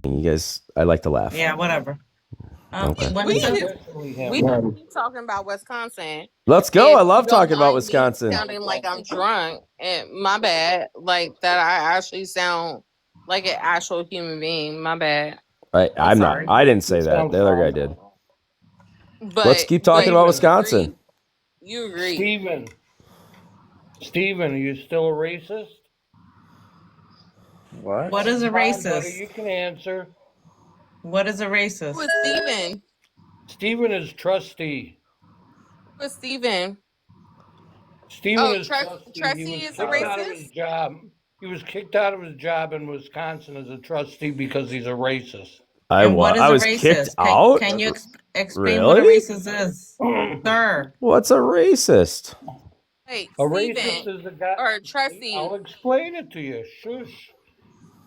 You guys, I like to laugh. Yeah, whatever. Okay. When We it's a- keep talking about Wisconsin. Let's go. If I you love don't talking about mind me Wisconsin. sounding like I'm drunk, and my bad, like that, I actually sound like an actual human being. My bad. I'm not. Sorry. I didn't say that. The other guy did. Let's But keep talking about you Wisconsin. agree. You agree. Steven, are you still a racist? what is a Come on, buddy, racist? you can answer. What is a Who racist? is Steven? Steven is trustee. Who is Steven? Steven Oh, is trustee. He Trustee was is a kicked out of his racist? job. He was kicked out of his job in Wisconsin as a trustee because he's a racist. And what is I a was kicked racist? out. Can you explain what a Really? racist is, sir? What's a racist? Wait, A racist Steven is a guy. or I'll Trustee? explain it to you. Shush.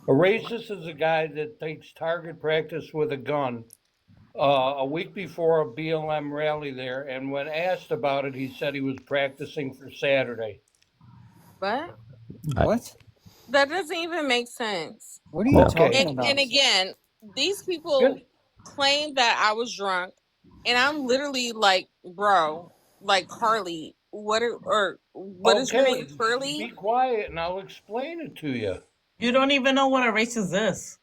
A racist is a guy that takes target practice with a gun a week before a BLM rally there, and when asked about it, he said he was practicing for Saturday. What? What? That doesn't even make sense. What are you No. talking about? And again, these people Good. claim that I was drunk, and I'm literally like, bro, like Carly, what is your name, Be Curly? quiet and I'll explain it to you. You don't even know what a racist is.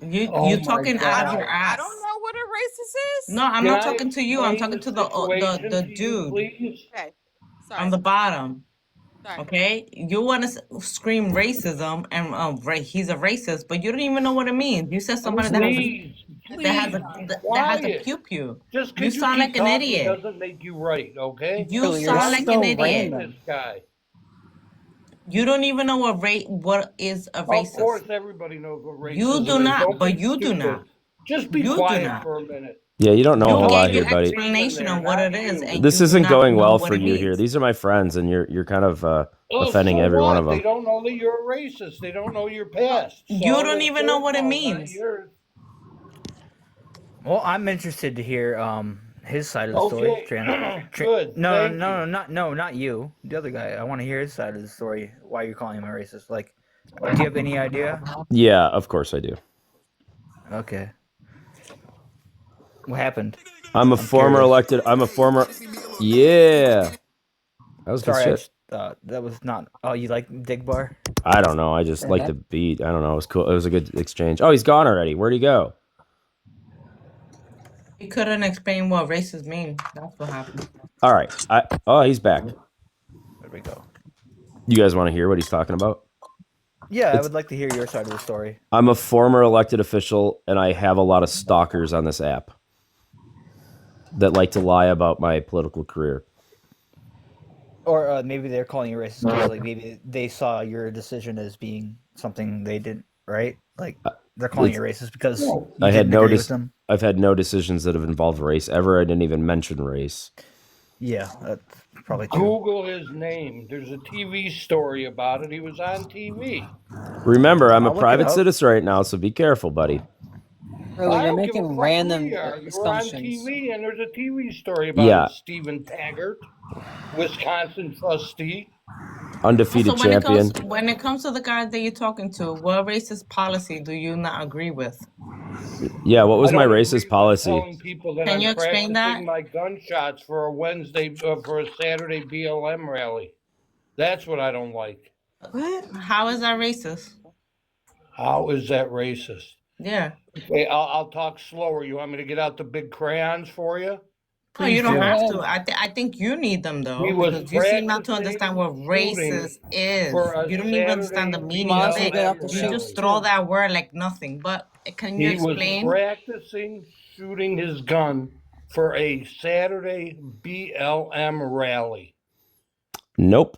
Oh You my talking out of your I ass. don't know what a racist is. No, I'm Can not I talking to you. I'm explain talking to situation the to you, dude please? Okay, sorry, on the bottom. sorry. Okay, you want to scream racism and he's a racist, but you don't even know what it means. You said somebody Please, that has a quiet. pew pew. Just You because you sound keep like an talking idiot. doesn't make you right, okay? You Billy, you're sound like so an idiot. random. This guy. You don't even know what is a Of course, racist. everybody knows what racism You do is. not, Don't but be you do stupid. not. Just be You do quiet not. for a minute. Yeah, you don't know a You whole lot gave here, your buddy. explanation on what it is, and This you do isn't not going know well what for it you here. means. These are my friends, and you're kind of Oh, offending so every one what? of them. They don't know that you're a racist. They don't know your past. You So don't it's even know their what it fault, not means. yours. Well, I'm interested to hear his side of the story. Okay, good. No, Thank no, you. no, not you. The other guy. I want to hear his side of the story. Why you're calling him a racist? Like, do you have any idea? Yeah, of course I do. Okay. What happened? I'm a former curious. elected. I'm a former. Yeah, that was good Sorry, I shit. just that was not. Oh, you like Dig Bar? I don't know. I just like the beat. I don't know. It was cool. It was a good exchange. Oh, he's gone already. Where'd he go? He couldn't explain what racist mean. That's what happened. All right. Oh, he's back. There we go. You guys want to hear what he's talking about? Yeah, I would like to hear your side of the story. I'm a former elected official, and I have a lot of stalkers on this app that like to lie about my political career. Or maybe they're calling you racist because like maybe they saw your decision as being something they didn't, right? Like they're calling you racist because you I had didn't no agree with them. I've had no decisions that have involved race ever. I didn't even mention race. Yeah, that's probably true. Google his name. There's a TV story about it. He was on TV. Remember, I'm I'll a look it private up. citizen right now, so be careful, buddy. Really, I you're don't give a making fuck random who you are. You were on assumptions. TV, and there's a TV story about Yeah. it. Stephen Taggart, Wisconsin trustee. Undefeated So champion. when it comes to the guys that you're talking to, what racist policy do you not agree with? Yeah, what was I my don't agree racist with policy? telling people that Can I'm you explain practicing that? my gunshots for a Wednesday, for a Saturday BLM rally. That's what I don't like. What? How is that racist? How is that racist? Yeah. Okay, I'll talk slower. You want me to get out the big crayons for you? No, you Please don't do. have to. I think you need them though, He was because you seem not to understand what practicing racist is. for a You don't even understand the Saturday meaning of Might as well it. get out the You shit just too. throw that word like nothing. But can you He was explain? practicing shooting his gun for a Saturday BLM rally. Nope.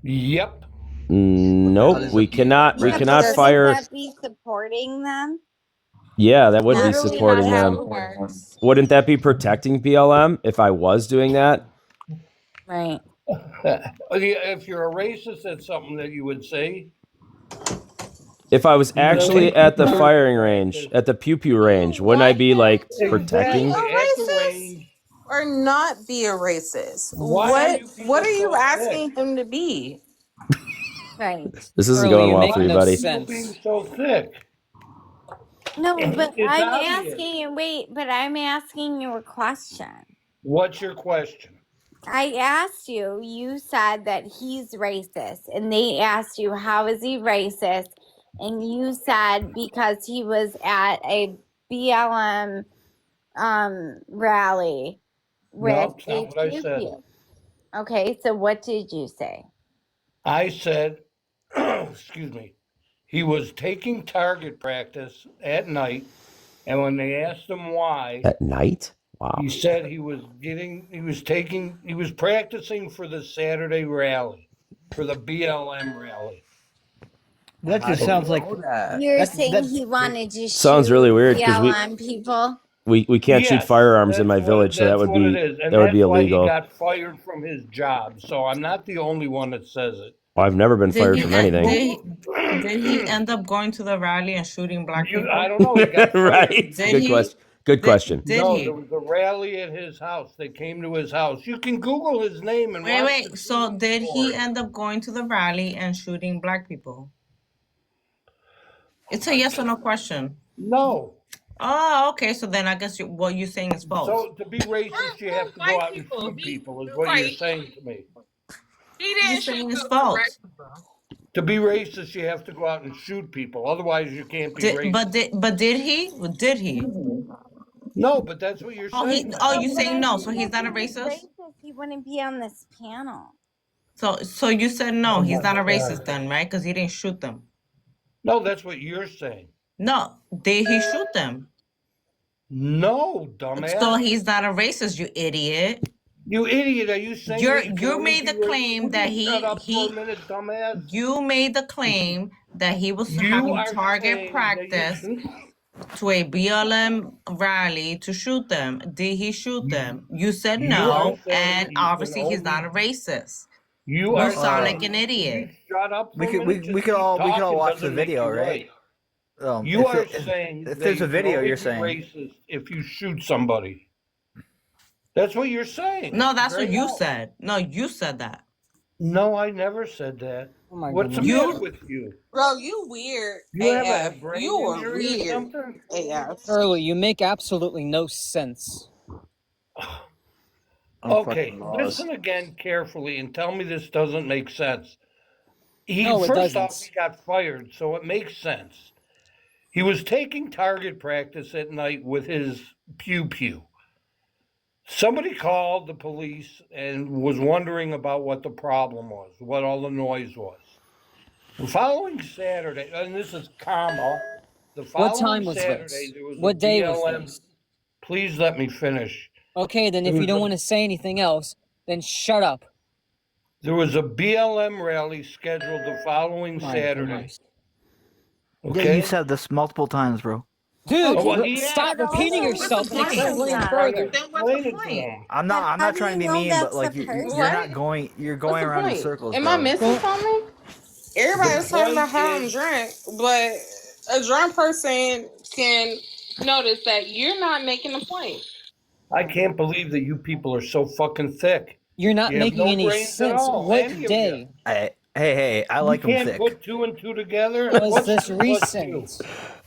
Yep. Nope. We cannot Doesn't fire. that be supporting them? Yeah, that would be Literally supporting not how them. it works. Wouldn't that be protecting BLM if I was doing that? Right. If you're a racist, that's something that you would say. If I was actually at the firing range, at the pew pew range, wouldn't I be like protecting? Be a Exactly, at the racist range. or not be a racist? Why What are you so asking thick? him to be? Right. This isn't Early, going you're well for making you, no buddy. You sense. being so thick. No, but It's I'm obvious. asking you. Wait, but I'm asking you a question. What's your question? I asked you. You said that he's racist, and they asked you how is he racist, and you said because he was at a BLM rally with No, it's not what I pew said. pew. Okay, so what did you say? I said, excuse me, he was taking target practice at night, and when they asked him why, At night? Wow. he said he was practicing for the Saturday rally, for the BLM rally. That How just do sounds you like know that? You're that's saying that. he wanted to Sounds shoot really weird because BLM people? we can't shoot Yes, firearms in that's my what village, so that that's would what it be is, and that would be that's why he illegal. got fired from his job. So I'm not the only one that says it. I've never been Did fired he from en- anything. did he end up going to the rally and shooting black people? I don't know. He got fired. Right? Did Good he? question. Good question. Did No, he? there was a rally at his house. They came to his house. You can Google his name and watch Wait. the So TV did he story. end up going to the rally and shooting black people? It's a yes or no question. No. Oh, okay. So then I guess what you're saying is false. So to be racist, you have to go out and shoot people, is what you're saying to me. He You're didn't saying shoot it's the false. correct people. To be racist, you have to go out and shoot people. Otherwise, you can't be racist. But did he? Did he? No, but that's what you're saying. You're saying no. So he's not a If he was racist. he wouldn't be on this panel. So you said no. Oh He's my not a God. racist then, right? Because he didn't shoot them. No, that's what you're saying. No, did he shoot them? No, dumbass. So he's not a racist, you idiot. You idiot! Are you saying that you can You only made be the racist? claim Would that you shut up for a minute, dumbass? you made the claim that he was You having are target saying that practice you- to a BLM rally to shoot them. Did he shoot them? You said You no, are saying and you can obviously he's not a only- racist. You You are sound saying- like an idiot. Shut up for We a could minute. we Just could keep all talking watch the doesn't make video, you right? You are saying if that there's a you can video, only you're be saying. racist if you shoot somebody. That's what you're saying. No, that's Right what you now. said. No, you said that. No, I never said that. Oh my What's the goodness. matter with you? Bro, you weird. You have AF. a brain You are injury or weird. something? AF. Shirley, you make absolutely no sense. Okay, listen again carefully and tell me this doesn't make sense. No, it First doesn't. off, he got fired, so it makes sense. He was taking target practice at night with his pew pew. Somebody called the police and was wondering about what the problem was, what all the noise was. The following Saturday, and this is comma, the following What time was Saturday this? there was What a day was BLM. this? Please let me finish. Okay, then There if you was don't a- want to say anything else, then shut up. There was a BLM rally scheduled the following My Saturday. goodness. Okay? Yeah, you said this multiple times, bro. Dude, well, he stop asked. repeating What's yourself the and point explain of further. Then what's the Explain it to point? him. I'm But not how do trying to you be know mean, that's but like the you're person? not going What's around the in point? circles, Am bro. I missing something? Everybody's talking about how I'm drunk, but a drunk person can notice that you're not making a point. I can't believe that you people are so fucking thick. You're not You have making no any brains at sense. all, What any of day Hey, I You like them can't thick. put two and two together. was What's this 2 plus 2? recent?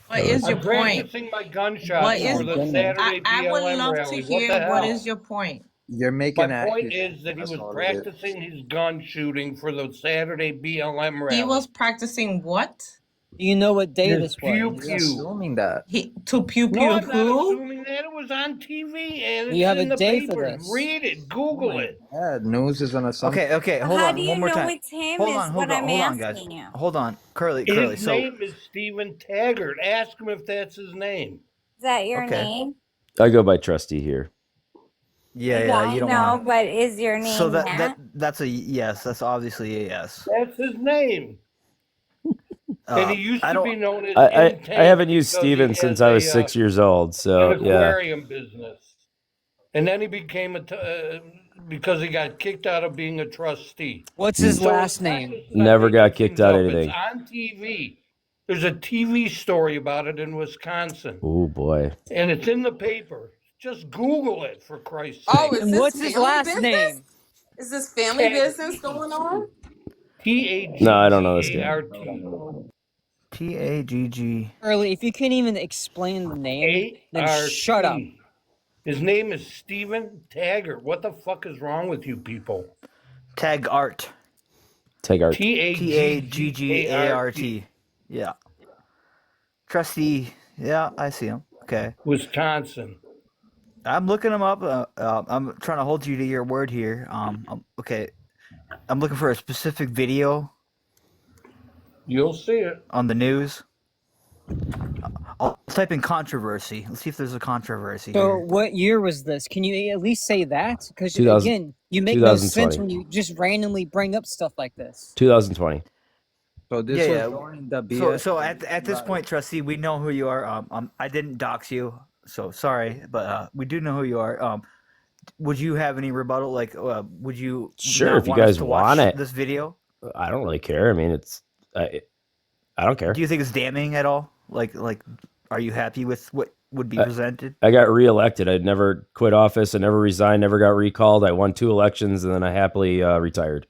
What is your I'm point? practicing my gunshot What is for the goodness. Saturday I would BLM love rally. to What the hear hell? what is your point? You're My making point is that he That's was all it is. practicing his gun shooting for the Saturday BLM rally. He was practicing what? Do you know what day His this pew was? You're pew. assuming that. To pew No, pew I'm not who? assuming that. It was on TV and You it's have in a the day for papers. this. Read it. Google it. Yeah, news is an assumption. Okay, hold How on, do you one more know time. it's him? Hold Is on, what I'm guys. asking you. Hold on, Curly. His So name is Stephen Taggart. Ask him if that's his name. Is that your Okay. name? I go by Trustee here. yeah, you don't No, want. but is your name So Matt? that's a yes. That's obviously a yes. That's his name. And he used I to don't. be known as I Intank haven't used because he Steven has since I was a, 6 years old. So an yeah, aquarium business. And then he became because he got kicked out of being a trustee. What's his So last it's not name? just that I'm Never making got kicked things out up. anything. It's on TV. There's a TV story about it in Wisconsin. Oh boy. And it's in the paper. Just Google it, for Christ's sake. Oh, is And this what's his family last business? name? Is this family business going on? Taggart. No, I don't know this guy. Taggart. Curly, if you can't even explain the name, then shut up. A-R-T. His name is Stephen Taggart. What the fuck is wrong with you people? Taggart. Taggart. Taggart. Yeah. Trustee. Yeah, I see him. Okay. Wisconsin. I'm looking him up. I'm trying to hold you to your word here. Okay. I'm looking for a specific video You'll see it. on the news. I'll type in controversy. Let's see if there's a controversy So, here. what year was this? Can you at least say that? Because 2000 again, you make no sense 2020. when you just randomly bring up stuff like this. 2020. So this Yeah, was yeah. during the BS. So at this point, Trustee, we know who you are. I didn't dox you, so sorry, but we do know who you are. Would you have any rebuttal? Like, would you Sure, not if you want us guys to watch want it. this video? I don't really care. I mean, I don't care. Do you think it's damning at all? Like, are you happy with what would be presented? I got reelected. I never quit office. I never resigned. Never got recalled. I won 2 elections, and then I happily retired.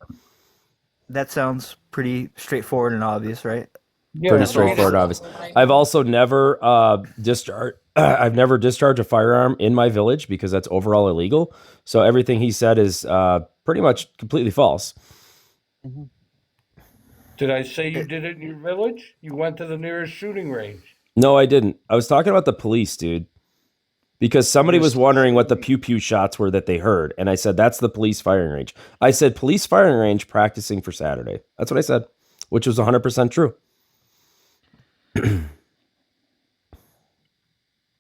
That sounds pretty straightforward and obvious, right? Yeah, Pretty that's straightforward, all. obvious. I've also never discharged. I've never discharged a firearm in my village because that's overall illegal. So everything he said is pretty much completely false. Did I say you did it in your village? You went to the nearest shooting range. No, I didn't. I was talking about the police, dude. Because somebody was wondering what the pew-pew shots were that they heard. And I said, that's the police firing range. I said, police firing range practicing for Saturday. That's what I said, which was 100% true.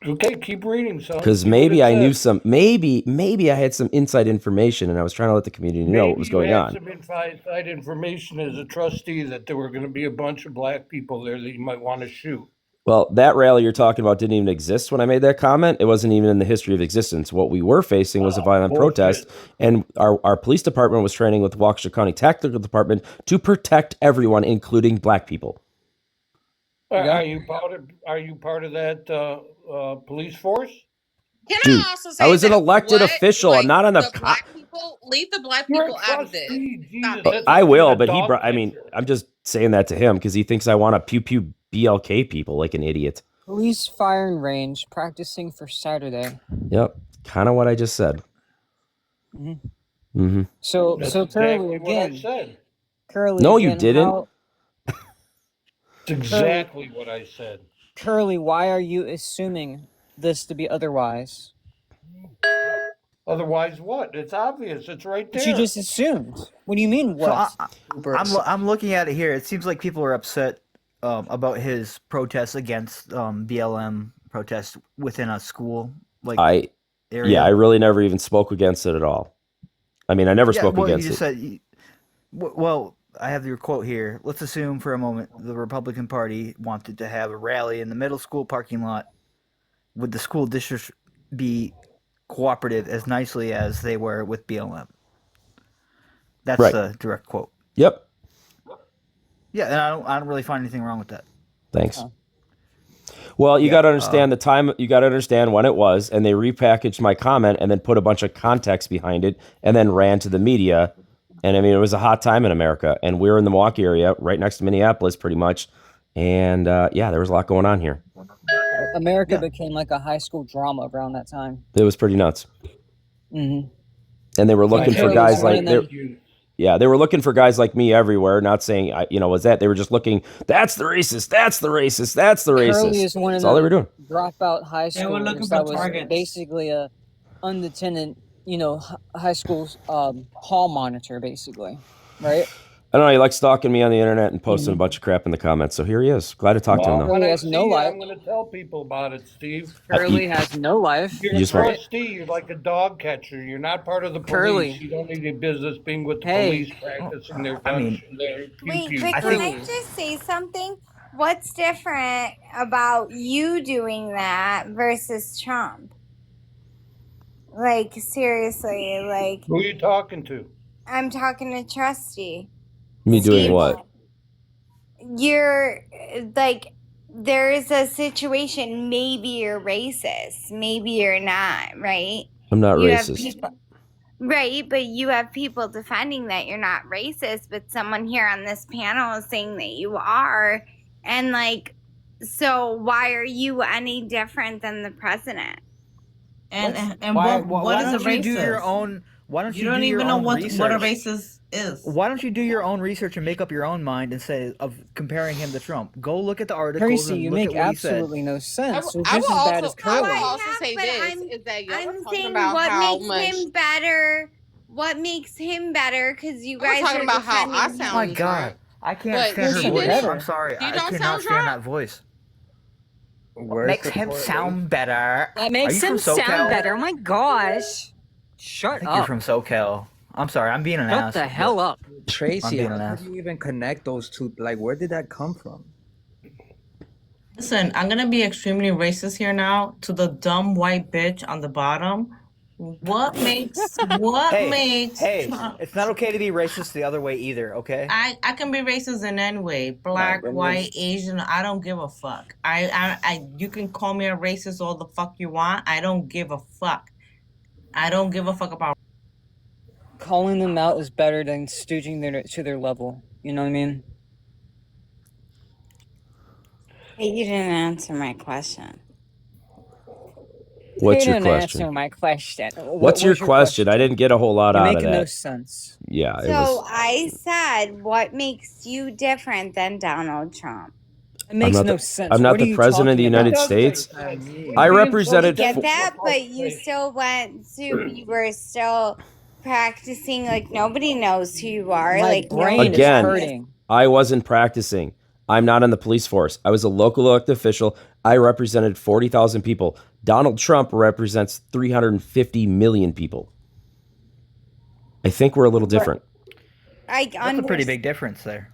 Okay, keep reading, son. Because See what maybe it I knew says. some, maybe I had some inside information and I was trying to let the community know what was going Maybe you on. had some inside information as a trustee that there were going to be a bunch of black people there that you might want to shoot. Well, that rally you're talking about didn't even exist when I made that comment. It wasn't even in the history of existence. What we were facing was a violent protest, and our police department was training with Waukesha County Tactical Department to protect everyone, including black people. Are you part of that police force? Can Dude, I also say I was an that elected what, official. like, I'm not on the black people? Leave the black You're a people out of this. trustee. Stop Jesus, it. that's I like will, being a but he dog brought, I mean, catcher. I'm just saying that to him because he thinks I want to pew BLK people like an idiot. Police firing range practicing for Saturday. Yep. Kind of what I just said. Mm-hmm. So That's Curly exactly what I again. said. Curly No, again, you didn't. how- It's exactly what I said. Curly, why are you assuming this to be otherwise? Otherwise, what? It's obvious. It's right there. But you just assumed. What do you mean? So What? I'm looking at it here. It seems like people are upset about his protests against BLM protests within a school area. Yeah, I really never even spoke against it at all. I mean, I never spoke against you just it. said. Well, I have your quote here. Let's assume for a moment the Republican Party wanted to have a rally in the middle school parking lot. Would the school district be cooperative as nicely as they were with BLM? That's Right. the direct quote. Yep. Yeah, and I don't really find anything wrong with that. Thanks. Well, you got to understand the time. You got to understand when it was, and they repackaged my comment and then put a bunch of context behind it, and then ran to the media. And I mean, it was a hot time in America, and we were in the Milwaukee area, right next to Minneapolis, pretty much. And yeah, there was a lot going on here. America became like a high school drama around that time. It was pretty nuts. Mm-hmm. And they were looking for Curly guys was like one of they were looking for guys like me everywhere. Not saying was that they were just looking. That's the racist. That's the racist. That's the racist. Curly is one of That's all they were the doing. dropout high They were looking schools for that was targets. basically a unattended, high school's hall monitor, basically, right? I don't know. He likes stalking me on the internet and posting a bunch of crap in the comments. So here he is. Glad to talk to him, though. When I has see no you, life. I'm going to tell people about it, Steve. Curly has no life. You're You a just want- trustee. You're like a dog catcher. You're not part of the police. Curly. You don't need any business being with the Hey. police practicing their guns. their Wait, pew-pew. but I can think- I just say something? What's different about you doing that versus Trump? Like, seriously, like, Who are you talking to? I'm talking to Trustee. Me doing Steve, what? You're like, there's a situation, maybe you're racist, maybe you're not, right? I'm not You have racist. people, right, but you have people defending that you're not racist, but someone here on this panel is saying that you are, And like, so why are you any different than the president? And Why what is a don't you do your racist? own? Why don't You you don't do your even know own what a research? racist is. Why don't you do your own research and make up your own mind instead of comparing him to Trump? Go look at the articles Tracy, and you look make at what he said. absolutely no sense. You're I just as bad as will Curly. also say but this is that y'all were I'm talking saying about what how makes much. him better. What makes him better? Because you I was guys talking are about how I defending him. Oh my sound God, drunk, I can't but stand her he voice. didn't. I'm sorry, You I don't cannot sound stand drunk. that voice. What Where's makes the him correlation? sound better? That Are makes you from him sound SoCal? better. Oh my gosh. I Shut think you're up. from SoCal. I'm sorry, I'm being an Shut ass. the hell up. I'm Tracy, being how an ass. could you even connect those two? Like, where did that come from? Listen, I'm gonna be extremely racist here now to the dumb white bitch on the bottom. What makes Hey, Trump? it's not okay to be racist the other way either, okay? I can be racist in any way, My black, white, goodness. Asian. I don't give a fuck. You can call me a racist all the fuck you want. I don't give a fuck. I don't give a fuck about. Calling them out is better than stooging to their level. You know what I mean? Hey, you didn't answer my question. What's You your didn't answer question? my question. What's your question? I didn't get a whole lot You're out of making no that. sense. Yeah, it So was. I said, what makes you different than Donald Trump? It makes not no the- sense. I'm not What are the you president of the talking United about? States. I mean, I Being so represented. Get defensive that, of but you frustration. still you were still practicing like nobody knows who you are. My Like no brain one is Again, knows. hurting. I wasn't practicing. I'm not in the police force. I was a local elected official. I represented 40,000 people. Donald Trump represents 350 million people. I think we're a little different. I That's a pretty understand. big difference there.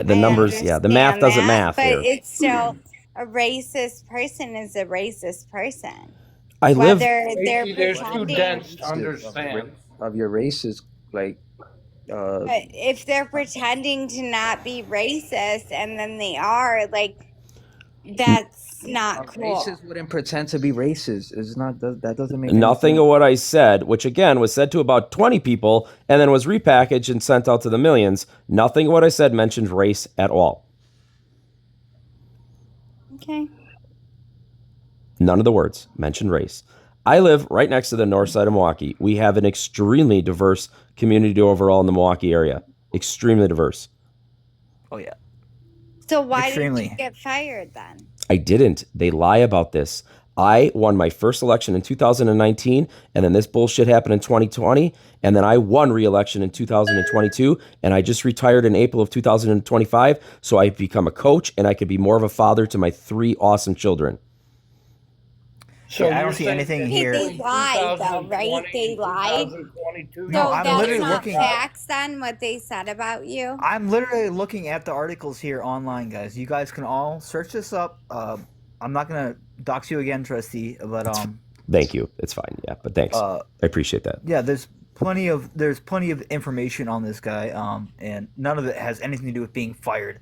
The numbers, yeah, the math doesn't math but here. it's still a racist person is a racist person. I live. Whether they're Tracy, there's too pretending, dense to of understand. your race is like, but if they're pretending to not be racist and then they are, like that's not cool. racist wouldn't pretend to be racist. It's not that doesn't make Nothing anything. of what I said, which again was said to about 20 people and then was repackaged and sent out to the millions. Nothing of what I said mentioned race at all. Okay. None of the words mentioned race. I live right next to the north side of Milwaukee. We have an extremely diverse community overall in the Milwaukee area. Extremely diverse. Oh yeah. So why did Extremely. you get fired then? I didn't. They lie about this. I won my first election in 2019, and then this bullshit happened in 2020, and then I won re-election in 2022, and I just retired in April of 2025, so I've become a coach, and I could be more of a father to my 3 awesome children. So Yeah, I don't you're see saying anything that here. They lied though, right? They lied. 2022, No, So I'm that's literally not looking- facts then what they said about you. I'm literally looking at the articles here online, guys. You guys can all search this up. I'm not gonna dox you again, Trustee, but Thank you. It's fine. Yeah, but thanks. I appreciate that. yeah, there's plenty of information on this guy, and none of it has anything to do with being fired.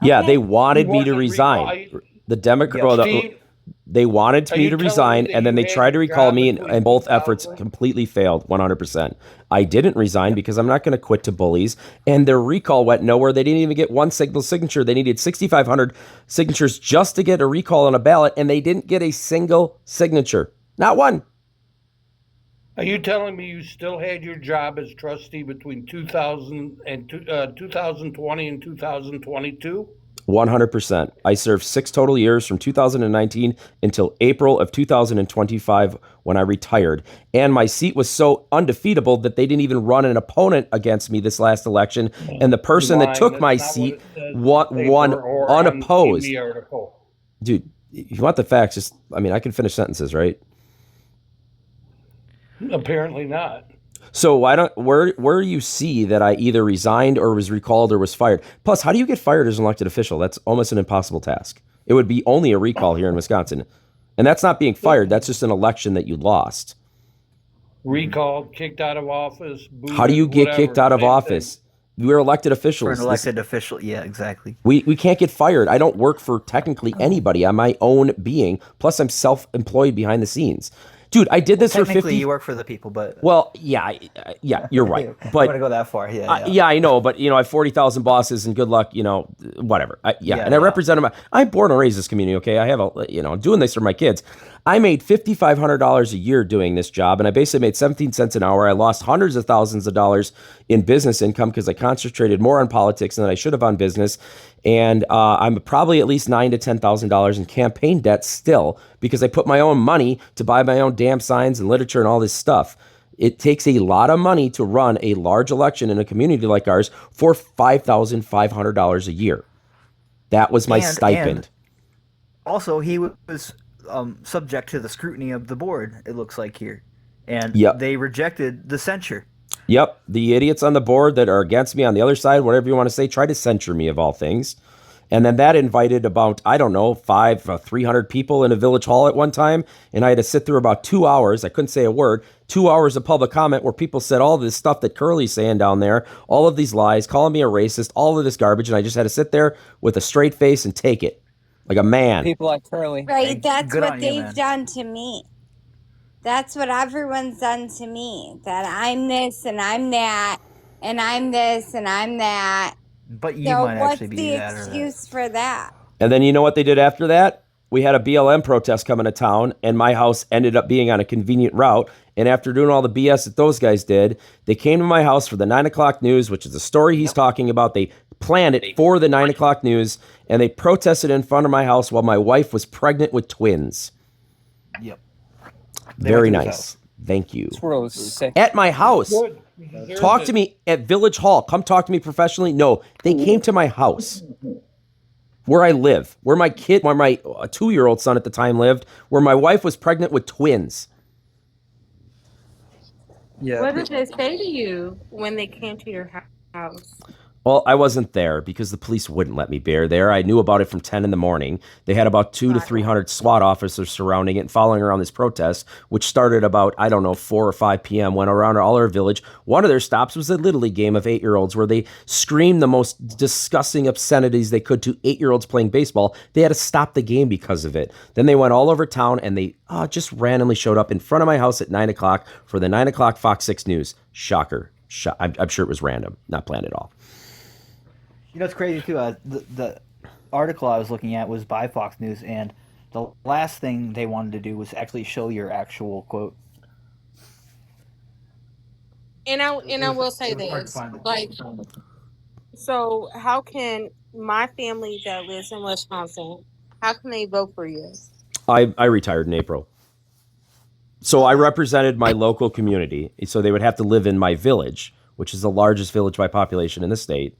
Yeah, Okay. they wanted He me to wasn't resign. recalled. The Democrat, Yeah. Steve, they wanted are me you to telling me resign, that and then you they had tried to your recall job me, between and both efforts 2000? completely failed, 100%. I didn't resign because I'm not going to quit to bullies, and their recall went nowhere. They didn't even get one single signature. They needed 6,500 signatures just to get a recall on a ballot, and they didn't get a single signature. Not one. Are you telling me you still had your job as trustee between 2020 and 2022? 100%. I served 6 total years from 2019 until April of 2025 when I retired. And my seat was so undefeatable that they didn't even run an opponent against me this last election. And the person that took my seat won unopposed. The article. Dude, if you want the facts, just, I mean, I can finish sentences, right? Apparently not. So where you see that I either resigned or was recalled or was fired? Plus, how do you get fired as an elected official? That's almost an impossible task. It would be only a recall here in Wisconsin. And that's not being fired. That's just an election that you lost. Recalled, kicked out of office. Booted, How do you get whatever, kicked out of same office? We're elected For officials. an elected official, yeah, exactly. We can't get fired. I don't work for technically anybody. I'm my own being. Plus, I'm self-employed behind the scenes. Dude, I did this for Technically, 50. you work for the people, but Well, yeah, you're right. you want But to go that far? Yeah. yeah, I know. But I have 40,000 bosses, and good luck. Whatever. Yeah, and I yeah. represent them. I'm born and raised this community. Okay, I have I'm doing this for my kids. I made $5,500 a year doing this job, and I basically made 17 cents an hour. I lost hundreds of thousands of dollars in business income because I concentrated more on politics than I should have on business. And I'm probably at least $9,000 to $10,000 in campaign debt still because I put my own money to buy my own damn signs and literature and all this stuff. It takes a lot of money to run a large election in a community like ours for $5,500 a year. That was my stipend. And also, he was subject to the scrutiny of the board, it looks like here. And Yep. they rejected the censure. Yep. The idiots on the board that are against me on the other side, whatever you want to say, try to censure me of all things. And then that invited about, 300 people in a village hall at one time. And I had to sit through about 2 hours. I couldn't say a word. 2 hours of public comment where people said all this stuff that Curly's saying down there, all of these lies, calling me a racist, all of this garbage. And I just had to sit there with a straight face and take it like a man. People like Curly. Right, that's good what on you, they've man. done to me. That's what everyone's done to me. That I'm this and I'm that, and I'm this and I'm that. But you So might what's actually be the that or that. excuse for that? And then you know what they did after that? We had a BLM protest coming to town, and my house ended up being on a convenient route. And after doing all the BS that those guys did, they came to my house for the 9 o'clock news, which is the story he's talking about. They planned it for the 9 o'clock news, and they protested in front of my house while my wife was pregnant with twins. Yep. Very went to his nice. house. Thank you. This world is sick. At my house. Good. Talk to me at Village Hall. Come talk to me professionally. No, they came to my house where I live, where my 2-year-old son at the time lived, where my wife was pregnant with twins. What Yeah. did they say to you when they came to your house? Well, I wasn't there because the police wouldn't let me be there. I knew about it from 10 in the morning. They had about 200 to 300 SWAT officers surrounding it and following around this protest, which started about, 4 or 5 p.m., went around all our village. One of their stops was a Little League game of 8-year-olds where they screamed the most disgusting obscenities they could to 8-year-olds playing baseball. They had to stop the game because of it. Then they went all over town and they just randomly showed up in front of my house at 9 o'clock for the 9 o'clock Fox 6 News. Shocker. I'm sure it was random, not planned at all. You know, it's crazy too. The article I was looking at was by Fox News, and the last thing they wanted to do was actually show your actual quote. And I will say this, like, so how can my family that lives in Wisconsin, how can they vote for you? I retired in April. So I represented my local community. So they would have to live in my village, which is the largest village by population in the state.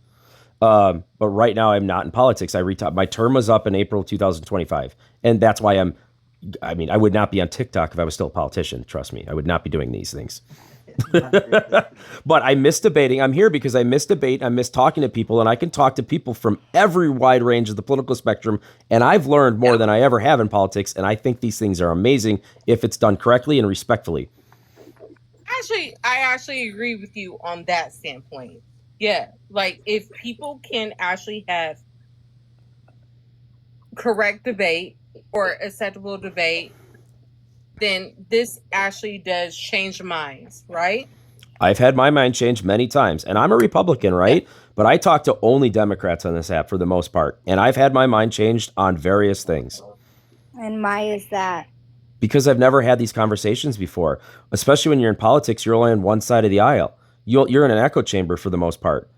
But right now I'm not in politics. I retired. My term was up in April 2025. And that's why I would not be on TikTok if I was still a politician. Trust me. I would not be doing these things. But I miss debating. I'm here because I miss debate. I miss talking to people, and I can talk to people from every wide range of the political spectrum. And I've learned more than I ever have in politics. And I think these things are amazing if it's done correctly and respectfully. I actually agree with you on that standpoint. Yeah, like if people can actually have correct debate or acceptable debate, then this actually does change minds, right? I've had my mind changed many times, and I'm a Republican, right? But I talk to only Democrats on this app for the most part, and I've had my mind changed on various things. And why is that? Because I've never had these conversations before, especially when you're in politics, you're only on one side of the aisle. You're in an echo chamber for the most part.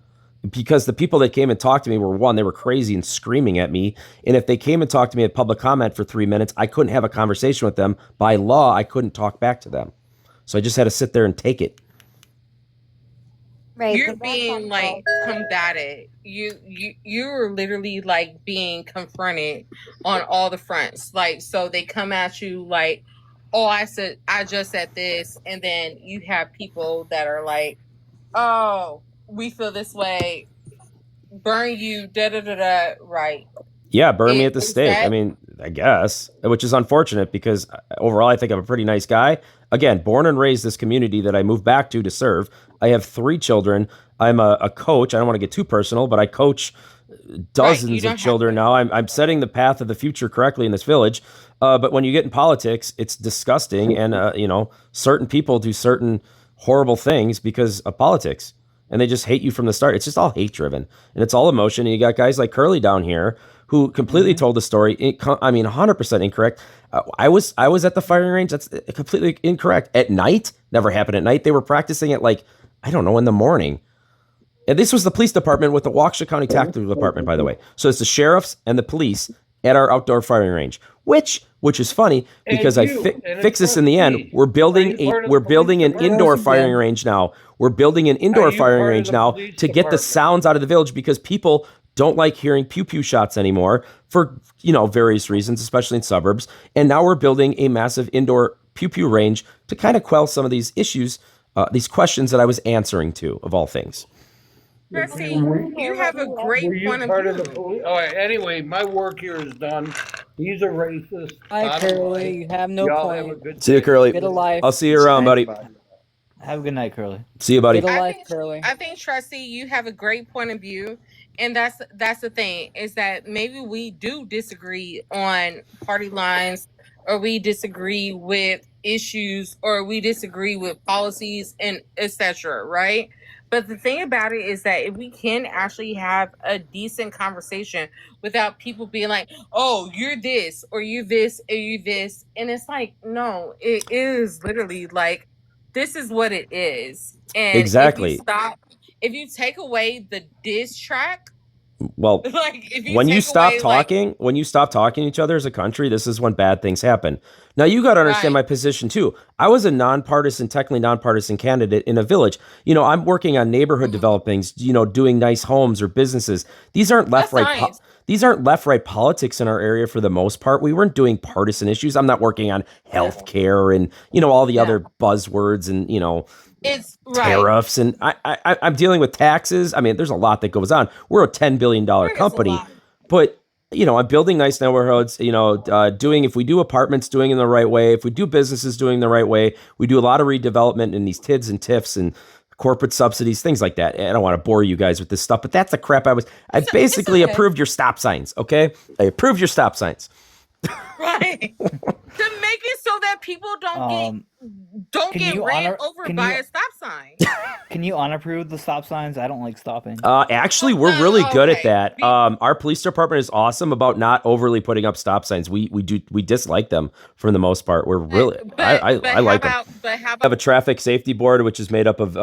Because the people that came and talked to me they were crazy and screaming at me. And if they came and talked to me at public comment for 3 minutes, I couldn't have a conversation with them. By law, I couldn't talk back to them. So I just had to sit there and take it. Right. You're but that's being not like combated. You're literally like being confronted on all the fronts. Like, so they come at you like, oh, I just said this, and then you have people that are like, oh, we feel this way, burn you, da da da da, right? Yeah, burn me at the Is stake. that- I guess, which is unfortunate because overall I think I'm a pretty nice guy. Again, born and raised this community that I moved back to serve. I have 3 children. I'm a coach. I don't want to get too personal, but I coach dozens don't of have children to. now. I'm setting the path of the future correctly in this village. But when you get in politics, it's disgusting. And, certain people do certain horrible things because of politics. And they just hate you from the start. It's just all hate driven. And it's all emotion. And you got guys like Curly down here who completely told the story. 100% incorrect. I was at the firing range. That's completely incorrect. At night, never happened at night. They were practicing at in the morning. And this was the police department with the Waukesha County Tactical Department, by the way. So it's the sheriffs and the police at our outdoor firing range, which is funny because I fix this in the end. We're building an indoor firing range now. We're building an indoor firing range now to get the sounds out of the village because people don't like hearing pew pew shots anymore for various reasons, especially in suburbs. And now we're building a massive indoor pew pew range to kind of quell some of these issues, these questions that I was answering to, of all things. Trustee, you have a great Were you point of part view. of the police? All right. Anyway, my work here is done. He's a racist. Hi, Bottom Curly. line. You have no Y'all have a point. good See you, day. Curly. Get a life. I'll see you around, buddy. Have a good night, Curly. See you, buddy. Get a life, Curly. I think, Trustee, you have a great point of view, and that's the thing, is that maybe we do disagree on party lines, or we disagree with issues, or we disagree with policies and etc. Right? But the thing about it is that if we can actually have a decent conversation without people being like, "Oh, you're this, or you this, or you this," and it's like, no, it is literally like, this is what it is. And Exactly. if you take away the diss track, Well, like if you when you take stop away, talking, when you stop talking to each other as a country, this is when bad things happen. Now you got to understand my position too. I was a technically nonpartisan candidate in a village. I'm working on neighborhood developings, doing nice homes or businesses. These aren't left-right. These aren't left-right politics in our area for the most part. We weren't doing partisan issues. I'm not working on healthcare and all the other buzzwords and it's tariffs, and I'm dealing with taxes. I mean, there's a lot that goes on. We're a $10 billion company, but I'm building nice neighborhoods. If we do apartments, doing in the right way. If we do businesses, doing the right way. We do a lot of redevelopment in these TIDs and TIFs and corporate subsidies, things like that. I don't want to bore you guys with this stuff, but that's the crap I basically approved your stop signs. Okay, I approved your stop signs. Right. To make it so that people don't get ran over by a stop sign. Can you unapprove the stop signs? I don't like stopping. Actually, we're really good at that. Our police department is awesome about not overly putting up stop signs. We dislike them for the most part. We're really I like them. But how We have a traffic safety board, which is made up of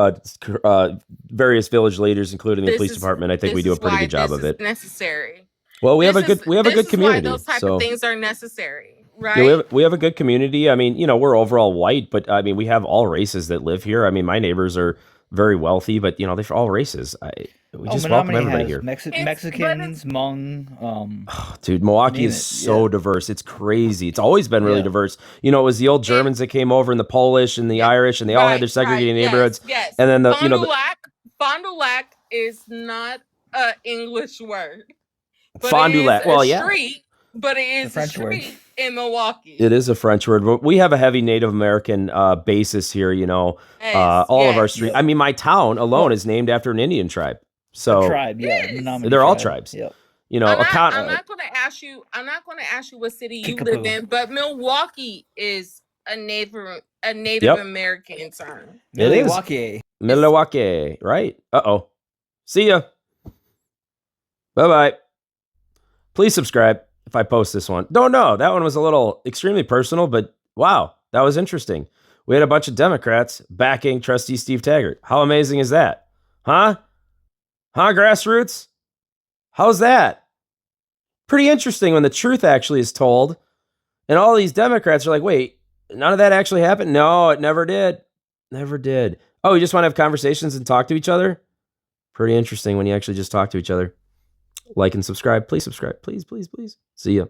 various village leaders, including the police department. I think we do a pretty good job of it. Necessary. Well, we have a good community. Those type of things are necessary, right? Yeah, we have a good community. I mean, we're overall white, but I mean, we have all races that live here. I mean, my neighbors are very wealthy, but they're all races. We just welcome everybody here. Mexicans, Hmong. Dude, Milwaukee is so diverse. It's crazy. It's always been really diverse. It was the old Germans that came over, and the Polish and the Irish, and they all had their segregated neighborhoods. Yes. And then Fond du Lac is not an English word. Fond du Lac. Well, yeah. Street, but it is a street in Milwaukee. It is a French word, but we have a heavy Native American basis here. All of our streets. I mean, my town alone is named after an Indian tribe. So tribe, they're all tribes. Yep. I'm not going to ask you. I'm not going to ask you what city you live in, but Milwaukee is a Native American term. Milwaukee, right? See ya. Bye-bye. Please subscribe if I post this one. Don't know. That one was a little extremely personal, but wow, that was interesting. We had a bunch of Democrats backing Trustee Steve Taggart. How amazing is that? Huh, grassroots? How's that? Pretty interesting when the truth actually is told. And all these Democrats are like, wait, none of that actually happened? No, it never did. Never did. Oh, you just want to have conversations and talk to each other? Pretty interesting when you actually just talk to each other. Like and subscribe. Please subscribe. Please, please, please. See ya.